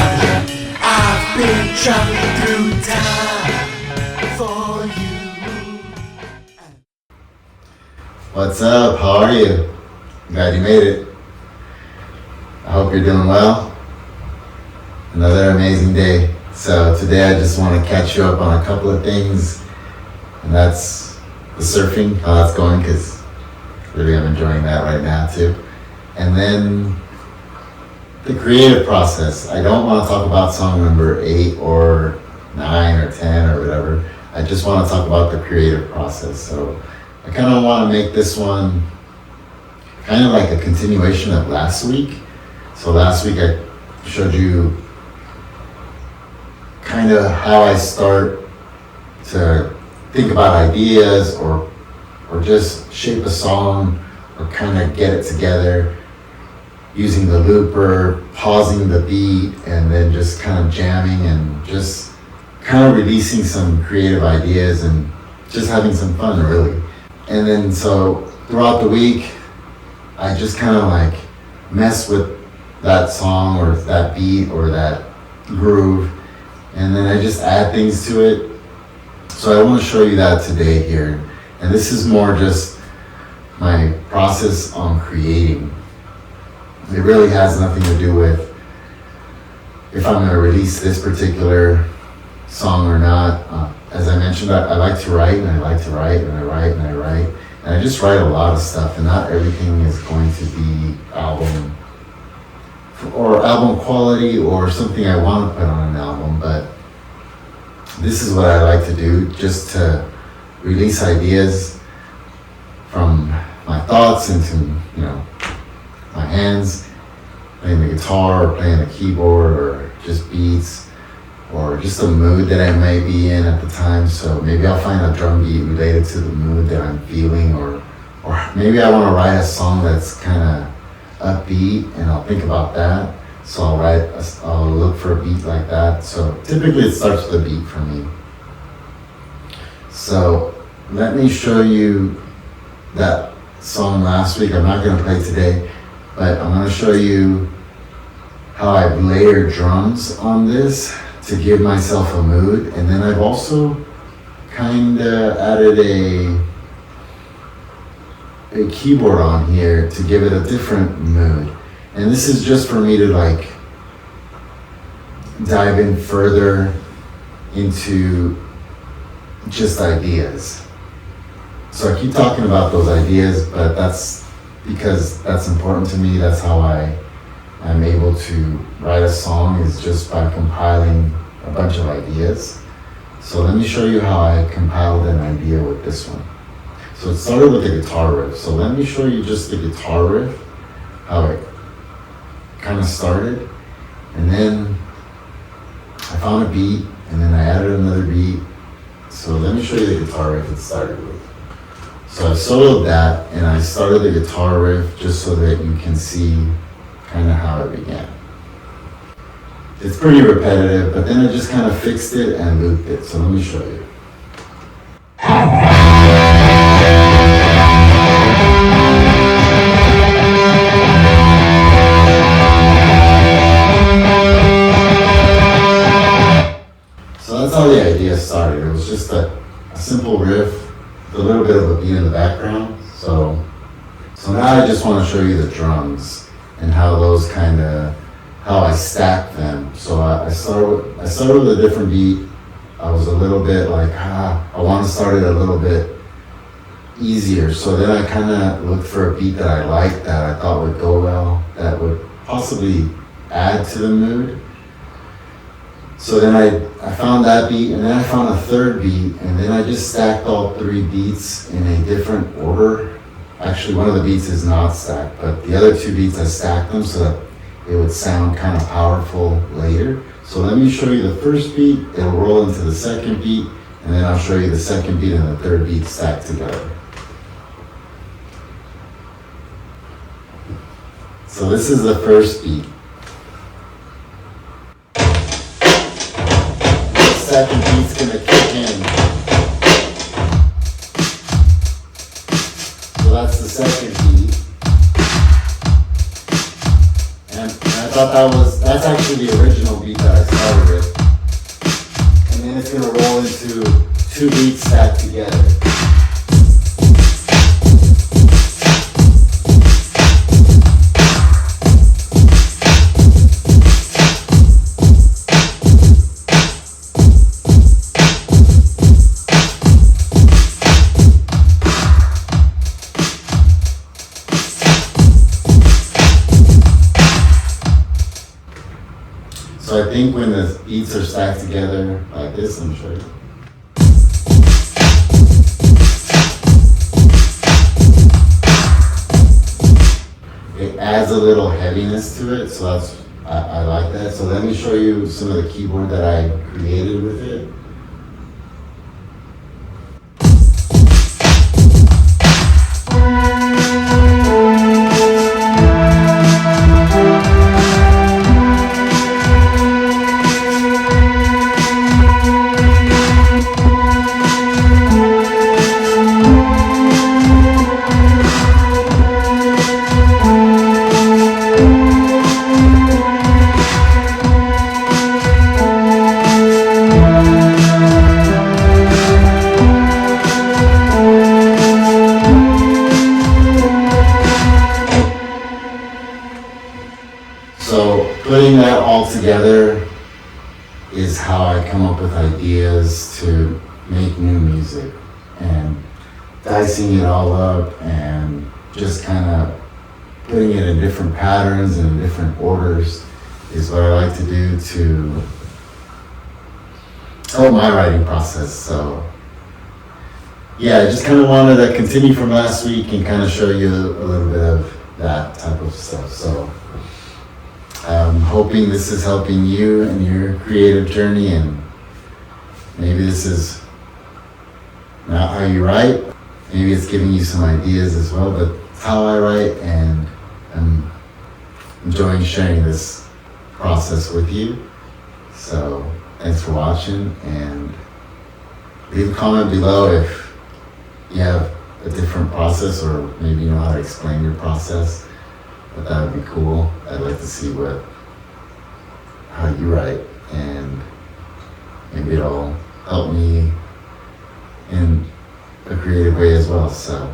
I've been traveling through time for you. What's up? How are you? Glad you made it. I hope you're doing well. Another amazing day. So today I just want to catch you up on a couple of things, and that's the surfing, how that's going, because really I'm enjoying that right now too. And then the creative process. I don't want to talk about song number 8 or 9 or 10 or whatever. I just want to talk about the creative process. So I kind of want to make this one kind of like a continuation of last week. So last week I showed you kind of how I start to think about ideas or just shape a song or kind of get it together using the looper, pausing the beat, and then just kind of jamming and just kind of releasing some creative ideas and just having some fun, really. And then so throughout the week, I just kind of like mess with that song or that beat or that groove, and then I just add things to it. So I want to show you that today here. And this is more just my process on creating. It really has nothing to do with if I'm going to release this particular song or not. As I mentioned, I like to write, and I like to write, and I write, and I write. And I just write a lot of stuff, and not everything is going to be album quality or something I want to put on an album, but this is what I like to do, just to release ideas from my thoughts into, my hands, playing the guitar or playing the keyboard or just beats or just a mood that I may be in at the time. So maybe I'll find a drum beat related to the mood that I'm feeling, or maybe I want to write a song that's kind of upbeat and I'll think about that. So I'll look for a beat like that. So typically it starts with a beat for me. So let me show you that song last week. I'm not going to play today, but I'm going to show you how I've layered drums on this to give myself a mood. And then I've also kind of added a keyboard on here to give it a different mood. And this is just for me to like dive in further into just ideas. So I keep talking about those ideas, but that's because that's important to me. That's how I'm able to write a song, is just by compiling a bunch of ideas. So let me show you how I compiled an idea with this one. So it started with the guitar riff. So let me show you just the guitar riff, how it kind of started. And then I found a beat, and then I added another beat. So let me show you the guitar riff it started with. So I soloed that, and I started the guitar riff just so that you can see kind of how it began. It's pretty repetitive, but then I just kind of fixed it and looped it. So let me show you. So that's how the idea started. It was just a simple riff, with a little bit of a beat in the background. So now I just want to show you the drums and how those how I stack them. So I started with a different beat. I was a little bit like, I want to start it a little bit easier. So then I kind of looked for a beat that I liked, that I thought would go well, that would possibly add to the mood. So then I found that beat, and then I found a third beat, and then I just stacked all 3 beats in a different order. Actually, one of the beats is not stacked, but the other 2 beats I stacked them so that it would sound kind of powerful later. So let me show you the first beat, it'll roll into the second beat, and then I'll show you the second beat and the third beat stacked together. So this is the first beat. Second beat's gonna kick in. So that's the second beat. And I thought that's actually to the original beat that I started with. And then it's gonna roll into 2 beats stacked together. So I think when the beats are stacked together like this, let me show you. It adds a little heaviness to it, so I like that. So let me show you some of the keyboard that I created with it. Putting that all together is how I come up with ideas to make new music, and dicing it all up and just kind of putting it in different patterns and in different orders is what I like to do to help my writing process. So yeah, I just kind of wanted to continue from last week and kind of show you a little bit of that type of stuff. So I'm hoping this is helping you in your creative journey, and maybe this is not how you write. Maybe it's giving you some ideas as well, but it's how I write, and I'm enjoying sharing this process with you. So thanks for watching, and leave a comment below if you have a different process, or maybe you know how to explain your process. But that would be cool. I'd like to see how you write, and maybe it'll help me in a creative way as well. So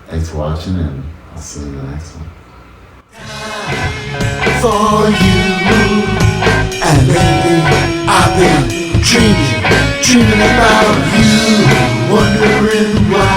thanks for watching, and I'll see you in the next one. For you, and lately I've been dreaming about you, wondering why